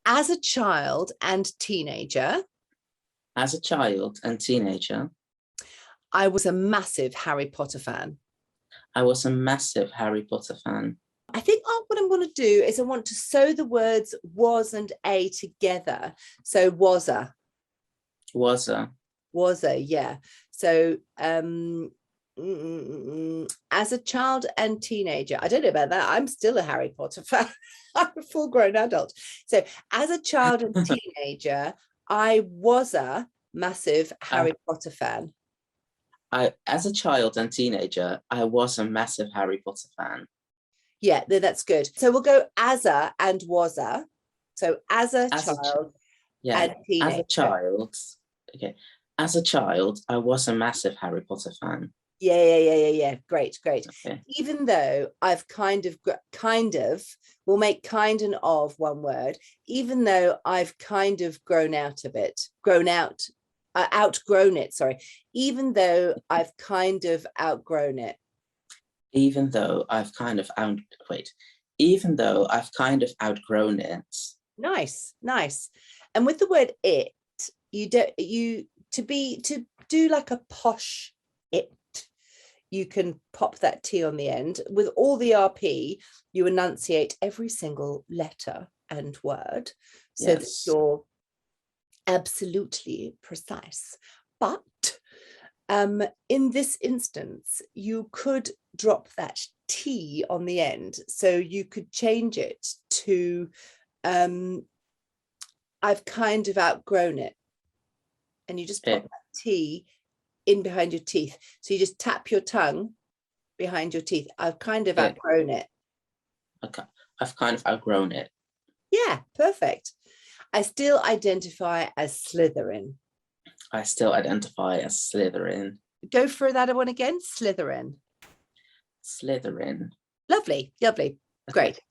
As a child and teenager, As a child and teenager, I was a massive Harry Potter fan. I was a massive Harry Potter fan. I think what I'm going to do is I want to sew the words was and a together. So Was a yeah. So as a child and teenager, I don't know about that. I'm still a Harry Potter fan. I'm a full grown adult. So as a child and teenager, I was a massive Harry Potter fan. As a child and teenager, I was a massive Harry Potter fan. Yeah, that's good. So we'll go as a and was a. So as a As a child yeah, and as a teenager. child, okay. As a child, I was a massive Harry Potter fan. Yeah. Great. Okay. Even though I've kind of, we'll make kind and of one word, even though I've kind of outgrown it, sorry, even though I've kind of outgrown it. Even though I've kind of even though I've kind of outgrown it. Nice. And with the word it, to do like a posh it, you can pop that T on the end. With all the RP, you enunciate every single letter and word so that you're absolutely precise. But in this instance, you could drop that T on the end. So you could change it to I've kind of outgrown it. And you just pop that T in behind your teeth. So you just tap your tongue behind your teeth. I've kind of outgrown it. Okay. I've kind of outgrown it. Yeah, perfect. I still identify as Slytherin. I still identify as Slytherin. Go for that one again. Slytherin. Slytherin. Lovely. Great.